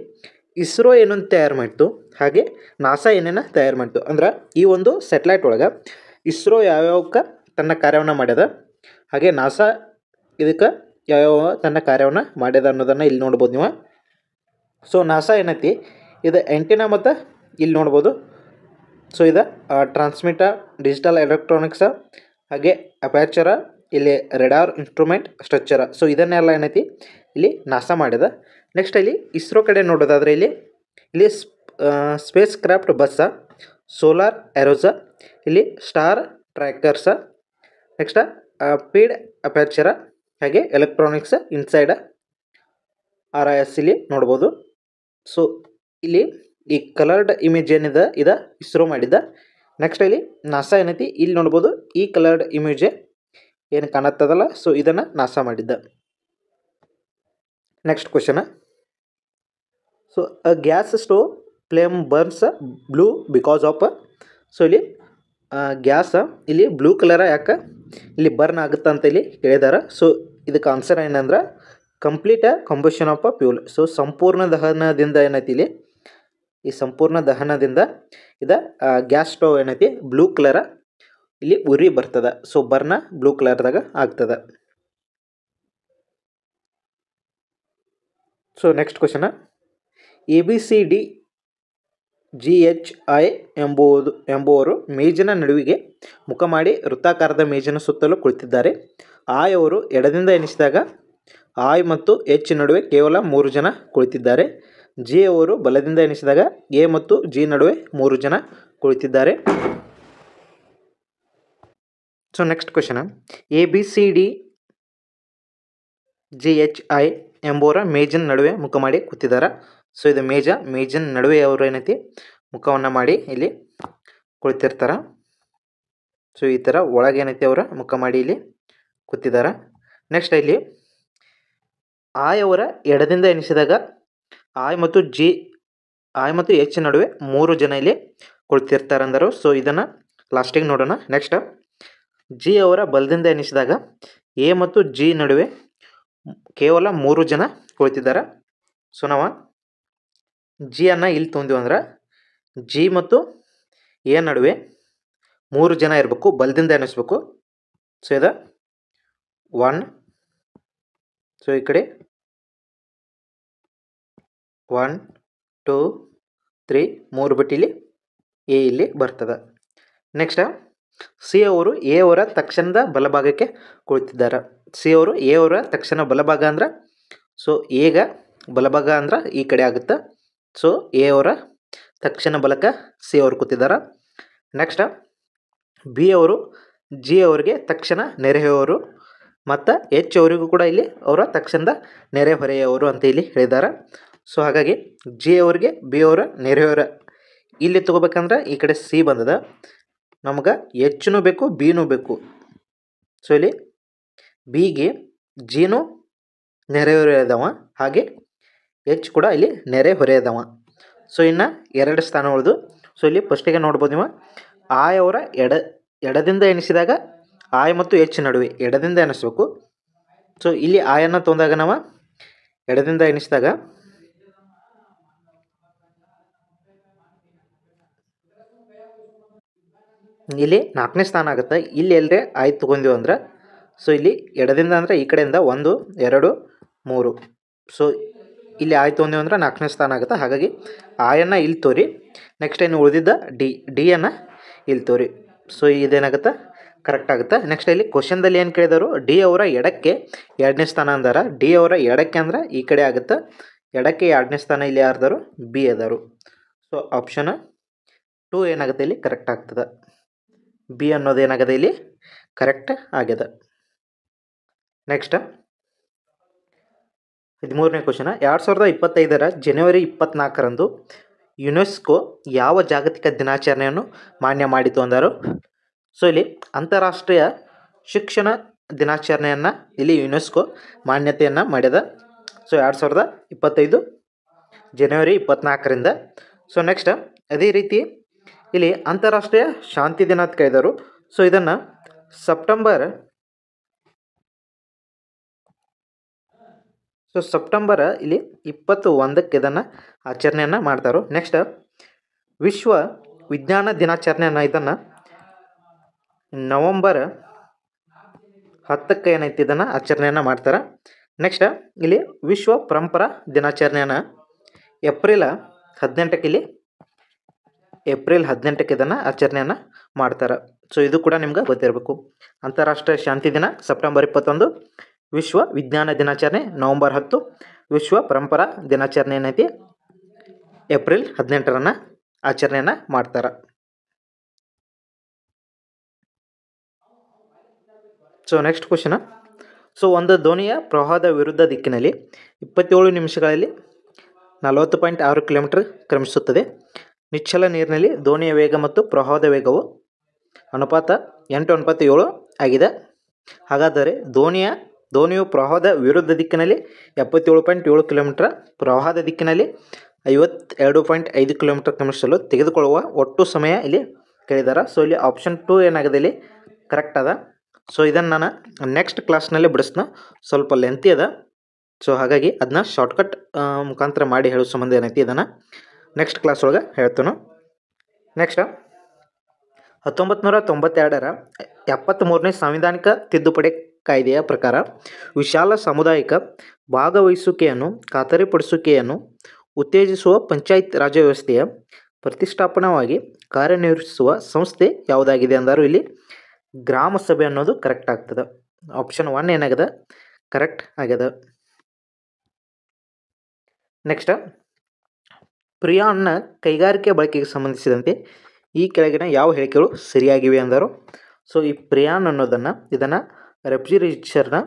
ಇಸ್ರೋ ಏನನ್ನು ತಯಾರು ಮಾಡಿತು ಹಾಗೆ ನಾಸಾ ಏನೇನು ತಯಾರು ಮಾಡಿತು ಅಂದ್ರೆ ಈ ಒಂದು ಸ್ಯಾಟಲೈಟ್ ಒಳಗೆ ಇಸ್ರೋ ಯಾವ್ಯಾವಕ್ಕೆ ತನ್ನ ಕಾರ್ಯವನ್ನು ಮಾಡ್ಯದ ಹಾಗೆ ನಾಸಾ ಇದಕ್ಕೆ ಯಾವ್ಯಾವ ತನ್ನ ಕಾರ್ಯವನ್ನು ಮಾಡ್ಯದ ಅನ್ನೋದನ್ನು ಇಲ್ಲಿ ನೋಡ್ಬೋದು ನೀವು. ಸೊ ನಾಸಾ ಏನೈತಿ ಇದು ಆ್ಯಂಟಿನಾ ಮತ್ತು ಇಲ್ಲಿ ನೋಡ್ಬೋದು. ಸೊ ಇದು ಟ್ರಾನ್ಸ್ಮಿಟರ್, ಡಿಜಿಟಲ್ ಎಲೆಕ್ಟ್ರಾನಿಕ್ಸ, ಹಾಗೆ ಅಪ್ಯಾಚರ, ಇಲ್ಲಿ ರೆಡಾರ್ ಇನ್ಸ್ಟ್ರೂಮೆಂಟ್ ಸ್ಟ್ರಕ್ಚರ. ಸೊ ಇದನ್ನೆಲ್ಲ ಏನೈತಿ ಇಲ್ಲಿ ನಾಸಾ ಮಾಡಿದ. ನೆಕ್ಸ್ಟ್ ಇಲ್ಲಿ ಇಸ್ರೋ ಕಡೆ ನೋಡೋದಾದರೆ ಇಲ್ಲಿ ಸ್ಪೇಸ್ ಕ್ರಾಫ್ಟ್ ಬಸ್ಸ, ಸೋಲಾರ್ ಆ್ಯರೋಸ, ಇಲ್ಲಿ ಸ್ಟಾರ್ ಟ್ರ್ಯಾಕರ್ಸ, ನೆಕ್ಸ್ಟ್ ಪೀಡ್ ಅಪ್ಯಾಚರ, ಹಾಗೆ ಎಲೆಕ್ಟ್ರಾನಿಕ್ಸ್ ಇನ್ಸೈಡ್ RIS ಇಲ್ಲಿ ನೋಡ್ಬೋದು. ಸೊ ಇಲ್ಲಿ ಈ ಕಲರ್ಡ್ ಇಮೇಜ್ ಏನಿದೆ ಇದು ಇಸ್ರೋ ಮಾಡಿದ್ದ. ನೆಕ್ಸ್ಟ್ ಇಲ್ಲಿ ನಾಸಾ ಏನೈತಿ ಇಲ್ಲಿ ನೋಡ್ಬೋದು ಈ ಕಲರ್ಡ್ ಇಮೇಜ್ ಏನು ಕಾಣತ್ತದಲ್ಲ ಸೊ ಇದನ್ನು ನಾಸಾ ಮಾಡಿದ್ದ. Next question. So a gas stove flame burns blue because of. So ಇಲ್ಲಿ ಗ್ಯಾಸ್ ಇಲ್ಲಿ ಬ್ಲೂ ಕಲರ ಯಾಕೆ ಇಲ್ಲಿ ಬರ್ನ್ ಆಗುತ್ತೆ ಅಂತ ಇಲ್ಲಿ ಹೇಳಿದ್ದಾರೆ. ಸೊ ಇದಕ್ಕೆ ಆನ್ಸರ್ ಏನಂದ್ರೆ complete combustion of a fuel. So ಸಂಪೂರ್ಣ ದಹನದಿಂದ ಏನೈತಿ ಇಲ್ಲಿ ಈ ಸಂಪೂರ್ಣ ದಹನದಿಂದ ಇದು ಗ್ಯಾಸ್ ಸ್ಟೋವ್ ಏನೈತಿ ಬ್ಲೂ ಕಲರ ಇಲ್ಲಿ ಉರಿ ಬರ್ತದೆ. ಸೊ ಬರ್ನ ಬ್ಲೂ ಕಲರ್ದಾಗ ಆಗ್ತದೆ. So next question. ABCDGHI ಎಂಬುವರು ಮೇಜಿನ ನಡುವಿಗೆ ಮುಖ ಮಾಡಿ ವೃತ್ತಾಕಾರದ ಮೇಜಿನ ಸುತ್ತಲೂ ಕುಳಿತಿದ್ದಾರೆ. ಆಯ್ ಅವರು ಎಡದಿಂದ ಎಣಿಸಿದಾಗ ಆಯ್ ಮತ್ತು H ನಡುವೆ ಕೇವಲ 3 ಜನ ಕುಳಿತಿದ್ದಾರೆ. ಜಿ ಅವರು ಬಲದಿಂದ ಎಣಿಸಿದಾಗ ಎ ಮತ್ತು ಜಿ ನಡುವೆ 3 ಜನ ಕುಳಿತಿದ್ದಾರೆ. So next question. ABCDGHI ಎಂಬುವರ ಮೇಜಿನ ನಡುವೆ ಮುಖ ಮಾಡಿ ಕೂತಿದ್ದಾರೆ. ಸೊ ಇದು ಮೇಜಿನ ನಡುವೆ ಅವರು ಏನೈತಿ ಮುಖವನ್ನು ಮಾಡಿ ಇಲ್ಲಿ ಕುಳಿತಿರ್ತಾರೆ. ಸೊ ಈ ಥರ ಒಳಗೆ ಏನೈತಿ ಅವರ ಮುಖ ಮಾಡಿ ಇಲ್ಲಿ ಕೂತಿದ್ದಾರೆ. ನೆಕ್ಸ್ಟ್ ಇಲ್ಲಿ ಆಯ್ ಅವರ ಎಡದಿಂದ ಎಣಿಸಿದಾಗ ಆಯ್ ಮತ್ತು H ನಡುವೆ 3 ಜನ ಇಲ್ಲಿ ಕುಳಿತಿರ್ತಾರೆ ಅಂದರು. ಸೊ ಇದನ್ನು ಲಾಸ್ಟಿಗೆ ನೋಡೋಣ. ನೆಕ್ಸ್ಟ್ ಜಿ ಅವರ ಬಲದಿಂದ ಎಣಿಸಿದಾಗ ಎ ಮತ್ತು ಜಿ ನಡುವೆ ಕೇವಲ 3 ಜನ ಕುಳಿತಿದ್ದಾರೆ. ಸೊ ನಾವು ಜಿಯನ್ನು ಇಲ್ಲಿ ತೊಂದಿವಿ ಅಂದ್ರೆ ಜಿ ಮತ್ತು ಎ ನಡುವೆ 3 ಜನ ಇರಬೇಕು, ಬಲದಿಂದ ಎಣಿಸ್ಬೇಕು. ಸೊ ಇದು 1. ಸೊ ಈ ಕಡೆ 1 2 3 3 ಬಿಟ್ಟು ಇಲ್ಲಿ ಎ ಇಲ್ಲಿ ಬರ್ತದೆ. ನೆಕ್ಸ್ಟ್ ಸಿ ಅವರು ಎ ಅವರ ತಕ್ಷಣದ ಬಲಭಾಗಕ್ಕೆ ಕುಳಿತಿದ್ದಾರೆ. ಸಿ ಅವರು ಎ ಅವರ ತಕ್ಷಣ ಬಲಭಾಗ ಅಂದ್ರೆ ಸೊ ಎಗ ಬಲಭಾಗ ಅಂದ್ರೆ ಈ ಕಡೆ ಆಗುತ್ತೆ. ಸೊ ಎ ಅವರ ತಕ್ಷಣ ಬಲಕ ಸಿ ಅವರು ಕೂತಿದ್ದಾರೆ. ನೆಕ್ಸ್ಟ್ ಬಿ ಅವರು ಜಿ ಅವರಿಗೆ ತಕ್ಷಣ ನೆರೆಹೊರೆಯವರು ಮತ್ತು ಎಚ್ ಅವರಿಗೂ ಕೂಡ ಇಲ್ಲಿ ಅವರ ತಕ್ಷಣದ ನೆರೆಹೊರೆಯವರು ಅಂತ ಇಲ್ಲಿ ಹೇಳಿದ್ದಾರೆ. ಸೊ ಹಾಗಾಗಿ ಜಿ ಅವರಿಗೆ ಬಿ ಅವರ ನೆರೆಹೊರೆ ಇಲ್ಲಿ ತೊಗೋಬೇಕಂದ್ರೆ ಈ ಕಡೆ ಸಿ ಬಂದದ, ನಮ್ಗೆ ಎಚ್ನೂ ಬೇಕು ಬಿನೂ ಬೇಕು. ಸೊ ಇಲ್ಲಿ ಬಿಗೆ ಜಿನೂ ನೆರೆಹೊರೆ ಇದಾವ, ಹಾಗೆ ಎಚ್ ಕೂಡ ಇಲ್ಲಿ ನೆರೆಹೊರೆ ಇದಾವ. ಸೊ ಇನ್ನು 2 ಸ್ಥಾನ ಉಳಿದು. ಸೊ ಇಲ್ಲಿ ಫಸ್ಟಿಗೆ ನೋಡ್ಬೋದು ನೀವು ಆಯ್ ಅವರ ಎಡದಿಂದ ಎಣಿಸಿದಾಗ ಆಯ್ ಮತ್ತು ಎಚ್ ನಡುವೆ ಎಡದಿಂದ ಎಣಿಸ್ಬೇಕು. ಸೊ ಇಲ್ಲಿ ಆಯನ್ನು ತೊಂದಾಗ ನಾವು ಎಡದಿಂದ ಎಣಿಸಿದಾಗ ಇಲ್ಲಿ 4ನೇ ಸ್ಥಾನ ಆಗುತ್ತೆ. ಇಲ್ಲಿ ಎಲ್ಲರೇ ಆಯ್ ತೊಗೊಂಡಿವಿ ಅಂದ್ರೆ ಸೊ ಇಲ್ಲಿ ಎಡದಿಂದ ಅಂದರೆ ಈ ಕಡೆಯಿಂದ 1 2 3. ಸೊ ಇಲ್ಲಿ ಆಯ್ ತೊಗೊಂಡಿವಿ ಅಂದ್ರೆ 4ನೇ ಸ್ಥಾನ ಆಗುತ್ತೆ. ಹಾಗಾಗಿ ಆಯನ್ನು ಇಲ್ಲಿ ತೋರಿ. ನೆಕ್ಸ್ಟ್ ಏನು ಉಳಿದಿದ್ದ ಡಿಯನ್ನು ಇಲ್ಲಿ ತೋರಿ. ಸೊ ಇದೇನಾಗುತ್ತೆ ಕರೆಕ್ಟ್ ಆಗುತ್ತೆ. ನೆಕ್ಸ್ಟ್ ಇಲ್ಲಿ ಕ್ವಶನ್ದಲ್ಲಿ ಏನು ಕೇಳಿದರು, ಡಿ ಅವರ ಎಡಕ್ಕೆ 2ನೇ ಸ್ಥಾನ ಅಂದಾರ. ಡಿ ಅವರ ಎಡಕ್ಕೆ ಅಂದ್ರೆ ಈ ಕಡೆ ಆಗುತ್ತೆ. ಎಡಕ್ಕೆ 2ನೇ ಸ್ಥಾನ ಇಲ್ಲಿ ಯಾರ್ದಾರು ಬಿ ಅದಾರು. ಸೊ ಆಪ್ಷನ್ 2 ಏನಾಗುತ್ತೆ ಇಲ್ಲಿ ಕರೆಕ್ಟ್ ಆಗ್ತದೆ. ಬಿ ಅನ್ನೋದು ಏನಾಗಿದೆ ಇಲ್ಲಿ ಕರೆಕ್ಟ್ ಆಗಿದೆ. ನೆಕ್ಸ್ಟ್ 13ನೇ ಕ್ವಶನ್, 2025 ಜನವರಿ 24 ಯುನೆಸ್ಕೋ ಯಾವ ಜಾಗತಿಕ ದಿನಾಚರಣೆಯನ್ನು ಮಾನ್ಯ ಮಾಡಿತು ಅಂದರು. ಸೊ ಇಲ್ಲಿ ಅಂತಾರಾಷ್ಟ್ರೀಯ ಶಿಕ್ಷಣ ದಿನಾಚರಣೆಯನ್ನು ಇಲ್ಲಿ ಯುನೆಸ್ಕೋ ಮಾನ್ಯತೆಯನ್ನು ಮಾಡಿದ. ಸೊ 2025 ಜನವರಿ 24ರಿಂದ. ಸೊ ನೆಕ್ಸ್ಟ್ ಅದೇ ರೀತಿ ಇಲ್ಲಿ ಅಂತಾರಾಷ್ಟ್ರೀಯ ಶಾಂತಿ ದಿನ ಅಂತ ಕೇಳಿದರು. ಸೊ ಇದನ್ನು ಸೆಪ್ಟೆಂಬರ್ 21ಕ್ಕೆ ಇದನ್ನು ಆಚರಣೆಯನ್ನು ಮಾಡ್ತಾರೆ. ನೆಕ್ಸ್ಟ್ ವಿಶ್ವ ವಿಜ್ಞಾನ ದಿನಾಚರಣೆಯನ್ನು ಇದನ್ನು ನವಂಬರ್ 10ಕ್ಕೆ ಏನೈತಿ ಇದನ್ನು ಆಚರಣೆಯನ್ನು ಮಾಡ್ತಾರೆ. ನೆಕ್ಸ್ಟ್ ಇಲ್ಲಿ ವಿಶ್ವ ಪರಂಪರಾ ದಿನಾಚರಣೆಯನ್ನು ಏಪ್ರಿಲ್ 18ಕ್ಕೆ ಇದನ್ನು ಆಚರಣೆಯನ್ನು ಮಾಡ್ತಾರೆ. ಸೊ ಇದು ಕೂಡ ನಿಮ್ಗೆ ಗೊತ್ತಿರಬೇಕು. ಅಂತಾರಾಷ್ಟ್ರೀಯ ಶಾಂತಿ ದಿನ ಸೆಪ್ಟೆಂಬರ್ 21, ವಿಶ್ವ ವಿಜ್ಞಾನ ದಿನಾಚರಣೆ ನವಂಬರ್ 10, ವಿಶ್ವ ಪರಂಪರಾ ದಿನಾಚರಣೆ ಏನೈತಿ ಏಪ್ರಿಲ್ 18 ಆಚರಣೆಯನ್ನು ಮಾಡ್ತಾರೆ. ಸೊ ನೆಕ್ಸ್ಟ್ ಕ್ವಶನ್, ಸೊ ಒಂದು ದೋಣಿಯ ಪ್ರವಾಹದ ವಿರುದ್ಧ ದಿಕ್ಕಿನಲ್ಲಿ 27 ನಿಮಿಷಗಳಲ್ಲಿ 40.6 ಕಿಲೋಮೀಟರ್ ಕ್ರಮಿಸುತ್ತದೆ. ನಿಶ್ಚಲ ನೀರಿನಲ್ಲಿ ದೋಣಿಯ ವೇಗ ಮತ್ತು ಪ್ರವಾಹದ ವೇಗವು ಅನುಪಾತ 8:7 ಆಗಿದೆ. ಹಾಗಾದರೆ ದೋಣಿಯು ಪ್ರವಾಹದ ವಿರುದ್ಧ ದಿಕ್ಕಿನಲ್ಲಿ 77.7 ಕಿಲೋಮೀಟರ್, ಪ್ರವಾಹದ ದಿಕ್ಕಿನಲ್ಲಿ 52.5 ಕಿಲೋಮೀಟರ್ ಕ್ರಮಿಸಲು ತೆಗೆದುಕೊಳ್ಳುವ ಒಟ್ಟು ಸಮಯ ಇಲ್ಲಿ ಕೇಳಿದ್ದಾರೆ. ಸೊ ಇಲ್ಲಿ ಆಪ್ಷನ್ 2 ಏನಾಗಿದೆ ಇಲ್ಲಿ ಕರೆಕ್ಟ್ ಅದ. ಸೊ ಇದನ್ನು ನಾನು ನೆಕ್ಸ್ಟ್ ಕ್ಲಾಸ್ನಲ್ಲಿ ಬಿಡಿಸ್ನ, ಸ್ವಲ್ಪ ಲೆಂತಿ ಅದ. ಸೊ ಹಾಗಾಗಿ ಅದನ್ನ ಶಾರ್ಟ್ಕಟ್ ಮುಖಾಂತರ ಮಾಡಿ ಹೇಳೋ ಸಂಬಂಧ ಏನೈತಿ ಇದನ್ನು ನೆಕ್ಸ್ಟ್ ಕ್ಲಾಸ್ ಒಳಗೆ ಹೇಳ್ತಾನು. ನೆಕ್ಸ್ಟ್ 1992 73ನೇ ಸಾಂವಿಧಾನಿಕ ತಿದ್ದುಪಡಿ ಕಾಯ್ದೆಯ ಪ್ರಕಾರ ವಿಶಾಲ ಸಾಮುದಾಯಿಕ ಭಾಗವಹಿಸುವಿಕೆಯನ್ನು ಖಾತರಿಪಡಿಸುವಿಕೆಯನ್ನು ಉತ್ತೇಜಿಸುವ ಪಂಚಾಯತ್ ರಾಜ್ ವ್ಯವಸ್ಥೆಯ ಪ್ರತಿಷ್ಠಾಪನವಾಗಿ ಕಾರ್ಯನಿರ್ವಹಿಸುವ ಸಂಸ್ಥೆ ಯಾವುದಾಗಿದೆ ಅಂದರು. ಇಲ್ಲಿ ಗ್ರಾಮ ಸಭೆ ಅನ್ನೋದು ಕರೆಕ್ಟ್ ಆಗ್ತದೆ. ಆಪ್ಷನ್ 1 ಏನಾಗಿದೆ ಕರೆಕ್ಟ್ ಆಗ್ಯದ. ನೆಕ್ಸ್ಟ್ ಪ್ರಿಯಾನ್ನ ಕೈಗಾರಿಕೆ ಬಳಕೆಗೆ ಸಂಬಂಧಿಸಿದಂತೆ ಈ ಕೆಳಗಿನ ಯಾವ ಹೇಳಿಕೆಗಳು ಸರಿಯಾಗಿವೆ ಅಂದರು. ಸೊ ಈ ಪ್ರಿಯಾನ್ ಅನ್ನೋದನ್ನು ಇದನ್ನು ರೆಫ್ರಿಜರೇಷನ್ನ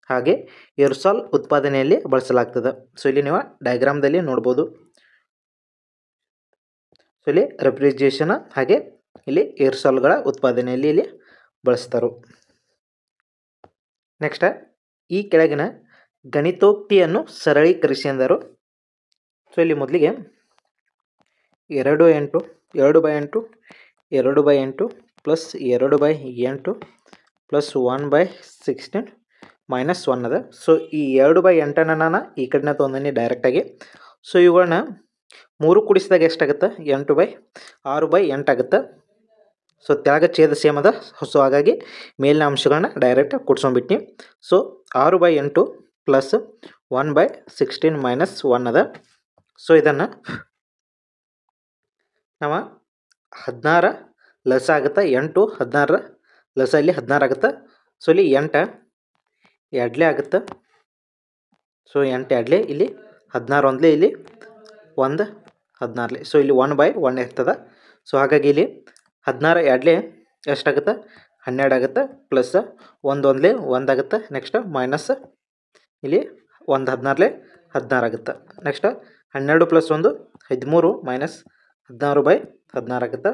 ಹಾಗೆ ಏರ್ಸಾಲ್ ಉತ್ಪಾದನೆಯಲ್ಲಿ ಬಳಸಲಾಗ್ತದೆ. ಸೊ ಇಲ್ಲಿ ನೀವು ಡಯಾಗ್ರಾಮ್ದಲ್ಲಿ ನೋಡ್ಬೋದು. ಸೊ ಇಲ್ಲಿ ರೆಫ್ರಿಜರೇಷನ್ ಹಾಗೆ ಇಲ್ಲಿ ಏರ್ಸಾಲ್ಗಳ ಉತ್ಪಾದನೆಯಲ್ಲಿ ಇಲ್ಲಿ ಬಳಸ್ತಾರೆ. ನೆಕ್ಸ್ಟ್ ಈ ಕೆಳಗಿನ ಗಣಿತೋಕ್ತಿಯನ್ನು ಸರಳೀಕರಿಸಿ ಎಂದರು. ಸೊ ಇಲ್ಲಿ ಮೊದಲಿಗೆ 2/8 ಪ್ಲಸ್ 2/8 ಪ್ಲಸ್ 1/16 ಮೈನಸ್ 1 ಅದ. ಸೊ ಈ 2/8 ನಾನು ಈ ಕಡೆನ ತೊಗೊಂಡಿನಿ ಡೈರೆಕ್ಟಾಗಿ. ಸೊ ಇವುಗಳನ್ನ 3 ಕೂಡಿಸಿದಾಗ ಎಷ್ಟಾಗುತ್ತೆ 8/6/8 ಆಗುತ್ತೆ. ಸೊ ತೆಳಗ ಛೇದ ಸೇಮ್ ಅದ. ಸೊ ಹಾಗಾಗಿ ಮೇಲಿನ ಅಂಶಗಳನ್ನ ಡೈರೆಕ್ಟ್ ಕೂಡ್ಸ್ಕೊಂಡ್ಬಿಟ್ನಿ. ಸೊ 6/8 ಪ್ಲಸ್ 1/16 ಮೈನಸ್ 1 ಅದ. ಸೊ ಇದನ್ನು ನಾವು 16 ಲಸ ಆಗುತ್ತೆ 8 16 ಲಸ ಇಲ್ಲಿ 16 ಆಗುತ್ತೆ. ಸೊ ಇಲ್ಲಿ 8 ಎರಡಲೇ ಆಗುತ್ತೆ. ಸೊ 8 ಎರಡಲೇ ಇಲ್ಲಿ 16 ಒಂದಲೇ ಇಲ್ಲಿ 1 16 ಸೊ ಇಲ್ಲಿ 1/1 ಇರ್ತದೆ. ಸೊ ಹಾಗಾಗಿ ಇಲ್ಲಿ 16 ಎರಡಲೇ ಎಷ್ಟಾಗುತ್ತೆ 12 ಆಗುತ್ತೆ. ಪ್ಲಸ್ 1 ಒಂದಲೇ 1 ಆಗುತ್ತೆ. ನೆಕ್ಸ್ಟ್ ಮೈನಸ್ ಇಲ್ಲಿ 1 16 16 ಆಗುತ್ತೆ. ನೆಕ್ಸ್ಟ್ 12 + 1 13 ಮೈನಸ್ 16/16 ಆಗುತ್ತೆ.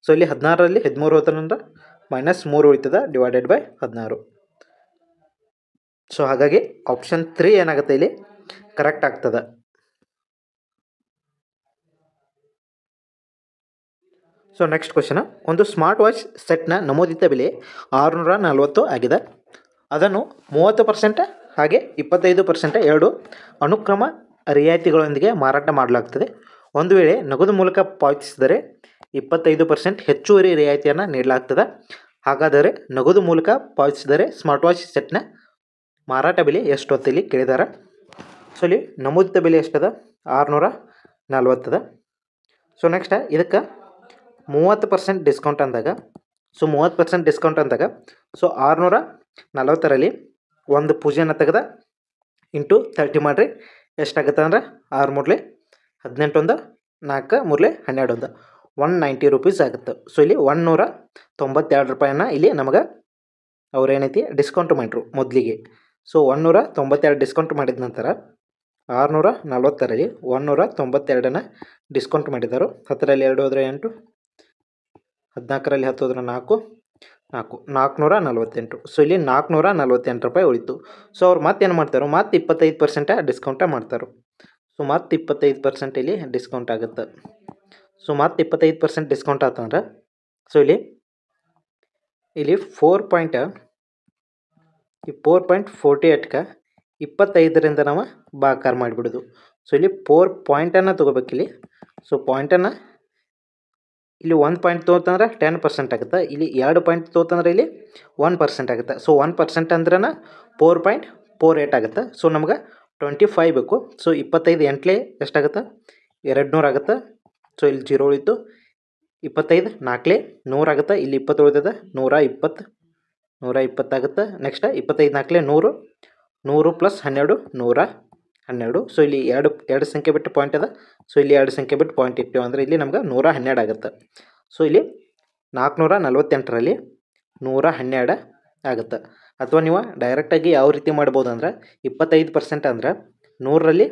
ಸೊ ಇಲ್ಲಿ 16ರಲ್ಲಿ 13 ಹೋತಂದ್ರೆ -3 ಉಳಿತದೆ /16. ಸೊ ಹಾಗಾಗಿ ಆಪ್ಷನ್ 3 ಏನಾಗುತ್ತೆ ಇಲ್ಲಿ ಕರೆಕ್ಟ್ ಆಗ್ತದೆ. ಸೊ ನೆಕ್ಸ್ಟ್ ಕ್ವಶನ್, ಒಂದು ಸ್ಮಾರ್ಟ್ ವಾಚ್ ಸೆಟ್ನ ನಮೂದಿತ ಬೆಲೆ 640 ಆಗಿದೆ. ಅದನ್ನು 30% ಹಾಗೆ 25% ಎರಡು ಅನುಕ್ರಮ ರಿಯಾಯಿತಿಗಳೊಂದಿಗೆ ಮಾರಾಟ ಮಾಡಲಾಗ್ತದೆ. ಒಂದು ವೇಳೆ ನಗದು ಮೂಲಕ ಪಾವತಿಸಿದರೆ 25% ಹೆಚ್ಚುವರಿ ರಿಯಾಯಿತಿಯನ್ನು ನೀಡಲಾಗ್ತದೆ. ಹಾಗಾದರೆ ನಗದು ಮೂಲಕ ಪಾವತಿಸಿದರೆ ಸ್ಮಾರ್ಟ್ ವಾಚ್ ಸೆಟ್ನ ಮಾರಾಟ ಬೆಲೆ ಎಷ್ಟು ಅಂತ ಇಲ್ಲಿ ಕೇಳಿದ್ದಾರೆ. ಸೊ ಇಲ್ಲಿ ನಮೂದಿತ ಬೆಲೆ ಎಷ್ಟದ 640 ಅದ. ಸೊ ನೆಕ್ಸ್ಟ್ ಇದಕ್ಕೆ 30% ಡಿಸ್ಕೌಂಟ್ ಅಂದಾಗ, ಸೊ 30% ಡಿಸ್ಕೌಂಟ್ ಅಂದಾಗ ಸೊ 640ರಲ್ಲಿ ಒಂದು ಪೂಜೆನ ತೆಗೆದ ಇಂಟು 30 ಮಾಡಿರಿ ಎಷ್ಟಾಗುತ್ತೆ ಅಂದ್ರೆ 6 3 18 4 3 12 190 ರೂಪೀಸ್ ಆಗುತ್ತೆ. ಸೊ ಇಲ್ಲಿ 192 ರೂಪಾಯಿನ ಇಲ್ಲಿ ನಮಗೆ ಅವ್ರು ಏನೈತಿ ಡಿಸ್ಕೌಂಟ್ ಮಾಡಿರು ಮೊದಲಿಗೆ. ಸೊ 192 ಡಿಸ್ಕೌಂಟ್ ಮಾಡಿದ ನಂತರ 640ರಲ್ಲಿ 192ನ ಡಿಸ್ಕೌಂಟ್ ಮಾಡಿದರು. 10ರಲ್ಲಿ 2 ಹೋದರೆ 8, 14ರಲ್ಲಿ 10 ಹೋದ್ರೆ 4 448. ಸೊ ಇಲ್ಲಿ 448 ರೂಪಾಯಿ ಉಳಿತು. ಸೊ ಅವ್ರು ಮತ್ತೇನು ಮಾಡ್ತಾರೆ, ಮತ್ತೆ 25% ಡಿಸ್ಕೌಂಟ ಮಾಡ್ತಾರೆ. ಸೊ ಮತ್ತೆ 25% ಇಲ್ಲಿ ಡಿಸ್ಕೌಂಟ್ ಆಗುತ್ತೆ. ಸೊ ಮತ್ತೆ 25% ಡಿಸ್ಕೌಂಟ್ ಆತಂದ್ರೆ ಸೊ ಇಲ್ಲಿ 4.48ಗೆ 25ರಿಂದ ನಾವು ಭಾಗಾಕಾರ ಮಾಡಿಬಿಡೋದು. ಸೊ ಇಲ್ಲಿ 4 ಪಾಯಿಂಟನ್ನು ತೊಗೋಬೇಕಿಲ್ಲಿ. ಸೊ ಪಾಯಿಂಟನ್ನು ಇಲ್ಲಿ 1 ಪಾಯಿಂಟ್ ತೊಗೊತಂದ್ರೆ 10% ಆಗುತ್ತೆ. ಇಲ್ಲಿ 2 ಪಾಯಿಂಟ್ ತೊಗೊತಂದ್ರೆ ಇಲ್ಲಿ 1% ಆಗುತ್ತೆ. ಸೊ 1% ಅಂದ್ರೆ 4.48 ಆಗುತ್ತೆ. ಸೊ ನಮ್ಗೆ 25 ಬೇಕು. ಸೊ 25 8ಲೇ ಎಷ್ಟಾಗುತ್ತೆ 200 ಆಗುತ್ತೆ. ಸೊ ಇಲ್ಲಿ 0 ಉಳಿತು. 25 4ಲೇ 100 ಆಗುತ್ತೆ. ಇಲ್ಲಿ 20 ಉಳಿತದೆ 120 ಆಗುತ್ತೆ. ನೆಕ್ಸ್ಟ್ 25 4ಲೇ 100 100 + 12 112. ಸೊ ಇಲ್ಲಿ ಎರಡು ಸಂಖ್ಯೆ ಬಿಟ್ಟು ಪಾಯಿಂಟ್ ಅದ. ಸೊ ಇಲ್ಲಿ 2 ಸಂಖ್ಯೆ ಬಿಟ್ಟು ಪಾಯಿಂಟ್ ಇಟ್ಟೇವೆ ಅಂದರೆ ಇಲ್ಲಿ ನಮ್ಗೆ 112 ಆಗುತ್ತೆ. ಸೊ ಇಲ್ಲಿ 448ರಲ್ಲಿ 112 ಆಗುತ್ತೆ. ಅಥವಾ ನೀವು ಡೈರೆಕ್ಟಾಗಿ ಯಾವ ರೀತಿ ಮಾಡ್ಬೋದು ಅಂದ್ರೆ 25% ಅಂದ್ರೆ 100ರಲ್ಲಿ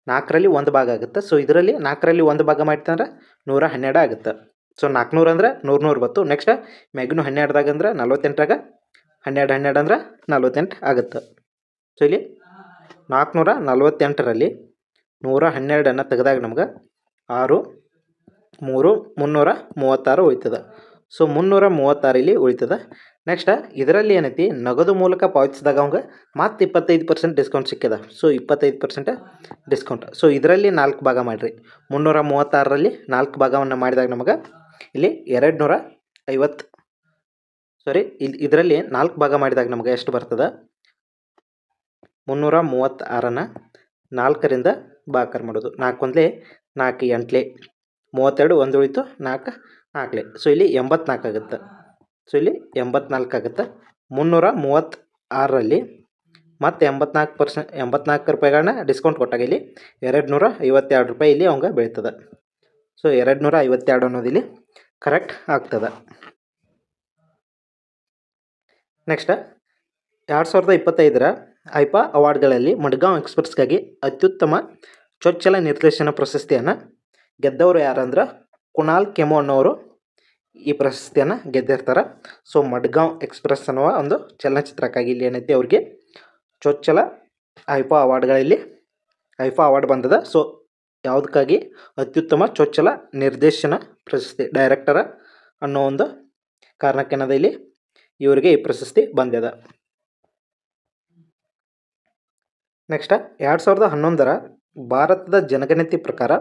4ರಲ್ಲಿ 1 ಭಾಗ ಆಗುತ್ತೆ. ಸೊ ಇದರಲ್ಲಿ 4ರಲ್ಲಿ 1 ಭಾಗ ಮಾಡ್ತಂದ್ರೆ 112 ಆಗುತ್ತೆ. ಸೊ 400 ಅಂದ್ರೆ 100 ಬತ್ತು. ನೆಕ್ಸ್ಟ್ ಮ್ಯಾಗಿನೂ 12ದಾಗ ಅಂದ್ರೆ 48ರಾಗ 12 12 ಅಂದ್ರೆ 48 ಆಗುತ್ತೆ. ಸೊ ಇಲ್ಲಿ 448ರಲ್ಲಿ 112ಅನ್ನು ತೆಗೆದಾಗ ನಮ್ಗೆ 6 3 336 ಉಳಿತದೆ. ಸೊ 336 ಇಲ್ಲಿ ಉಳಿತದೆ. ನೆಕ್ಸ್ಟ್ ಇದರಲ್ಲಿ ಏನೈತಿ ನಗದು ಮೂಲಕ ಪಾವತಿಸಿದಾಗ ಅವಂಗೆ ಮತ್ತೆ 25% ಡಿಸ್ಕೌಂಟ್ ಸಿಕ್ಕಿದೆ. So 25% discount. ಸೊ ಇದರಲ್ಲಿ 4 ಭಾಗ ಮಾಡಿರಿ. 336ರಲ್ಲಿ 4 ಭಾಗವನ್ನು ಮಾಡಿದಾಗ ನಮಗೆ ಇಲ್ಲಿ 250 ಇದರಲ್ಲಿ 4 ಭಾಗ ಮಾಡಿದಾಗ ನಮಗೆ ಎಷ್ಟು ಬರ್ತದೆ 336ನ 4ರಿಂದ ಭಾಗಾಕಾರ ಮಾಡೋದು. 4 ಒಂದಲೇ 4 8ಲೇ 32 1 ಉಳಿತು 4 4ಲೇ. ಸೊ ಇಲ್ಲಿ 84 ಆಗುತ್ತೆ. ಸೊ ಇಲ್ಲಿ 84 ಆಗುತ್ತೆ. 336ರಲ್ಲಿ ಮತ್ತು 84 ರೂಪಾಯಿಗಳನ್ನ ಡಿಸ್ಕೌಂಟ್ ಕೊಟ್ಟಾಗ ಇಲ್ಲಿ 252 ರೂಪಾಯಿ ಇಲ್ಲಿ ಅವಂಗೆ ಬೀಳ್ತದೆ. ಸೊ 252 ಅನ್ನೋದು ಇಲ್ಲಿ ಕರೆಕ್ಟ್ ಆಗ್ತದೆ. ನೆಕ್ಸ್ಟ್ 2025ರ ಐಪಾ ಅವಾರ್ಡ್ಗಳಲ್ಲಿ ಮಡ್ಗಾಂವ್ ಎಕ್ಸ್‌ಪ್ರೆಸ್‌ಗಾಗಿ ಅತ್ಯುತ್ತಮ ಚೊಚ್ಚಲ ನಿರ್ದೇಶನ ಪ್ರಶಸ್ತಿಯನ್ನು ಗೆದ್ದವರು ಯಾರಂದ್ರೆ ಕುಣಾಲ್ ಕೆಮೊ ಅನ್ನೋರು ಈ ಪ್ರಶಸ್ತಿಯನ್ನು ಗೆದ್ದಿರ್ತಾರೆ. ಸೊ ಮಡ್ಗಾಂವ್ ಎಕ್ಸ್‌ಪ್ರೆಸ್ ಅನ್ನುವ ಒಂದು ಚಲನಚಿತ್ರಕ್ಕಾಗಿ ಇಲ್ಲಿ ಏನೈತಿ ಅವ್ರಿಗೆ ಚೊಚ್ಚಲ ಐಪಾ ಅವಾರ್ಡ್ ಬಂದದ. ಸೊ ಯಾವುದಕ್ಕಾಗಿ ಅತ್ಯುತ್ತಮ ಚೊಚ್ಚಲ ನಿರ್ದೇಶನ ಪ್ರಶಸ್ತಿ ಡೈರೆಕ್ಟರ ಅನ್ನೋ ಒಂದು ಕಾರಣಕ್ಕೇನದ ಇಲ್ಲಿ ಇವರಿಗೆ ಈ ಪ್ರಶಸ್ತಿ ಬಂದಿದೆ. ನೆಕ್ಸ್ಟ್ 2011ರ ಭಾರತದ ಜನಗಣತಿ ಪ್ರಕಾರ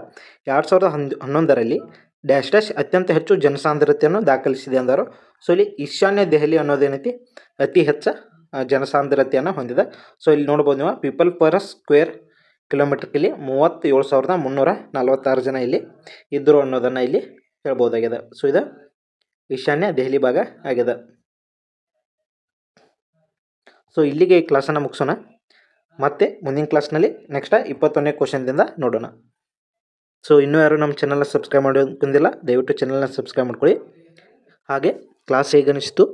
2011ರಲ್ಲಿ ಡ್ಯಾಶ್ ಅತ್ಯಂತ ಹೆಚ್ಚು ಜನಸಾಂದ್ರತೆಯನ್ನು ದಾಖಲಿಸಿದೆ ಅಂದರು. ಸೊ ಇಲ್ಲಿ ಈಶಾನ್ಯ ದೆಹಲಿ ಅನ್ನೋದೇನೈತಿ ಅತಿ ಹೆಚ್ಚು ಜನಸಾಂದ್ರತೆಯನ್ನು ಹೊಂದಿದೆ. ಸೊ ಇಲ್ಲಿ ನೋಡ್ಬೋದು ನೀವು ಪೀಪಲ್ ಪರ್ ಸ್ಕ್ವೇರ್ ಕಿಲೋಮೀಟರ್ಗೆ ಇಲ್ಲಿ 37,346 ಜನ ಇಲ್ಲಿ ಇದ್ದರು ಅನ್ನೋದನ್ನು ಇಲ್ಲಿ ಹೇಳ್ಬೋದಾಗಿದೆ. ಸೊ ಇದು ಈಶಾನ್ಯ ದೆಹಲಿ ಭಾಗ ಆಗ್ಯದ. ಸೊ ಇಲ್ಲಿಗೆ ಈ ಕ್ಲಾಸನ್ನು ಮುಗಿಸೋಣ. ಮತ್ತೆ ಮುಂದಿನ ಕ್ಲಾಸ್ನಲ್ಲಿ ನೆಕ್ಸ್ಟ್ 21ನೇ ಕ್ವಶನ್ದಿಂದ ನೋಡೋಣ. ಸೊ ಇನ್ನೂ ಯಾರು ನಮ್ಮ ಚಾನಲ್ನ ಸಬ್ಸ್ಕ್ರೈಬ್ ಮಾಡೋಕ್ಕಿಂದಿಲ್ಲ, ದಯವಿಟ್ಟು ಚಾನಲ್ನ ಸಬ್ಸ್ಕ್ರೈಬ್ ಮಾಡ್ಕೊಳ್ಳಿ. ಹಾಗೆ ಕ್ಲಾಸ್ ಹೇಗೆ ಅನಿಸ್ತು,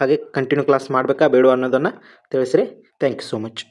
ಹಾಗೆ ಕಂಟಿನ್ಯೂ ಕ್ಲಾಸ್ ಮಾಡಬೇಕಾ ಬೇಡವಾ ಅನ್ನೋದನ್ನು ತಿಳಿಸ್ರಿ. Thank you so much.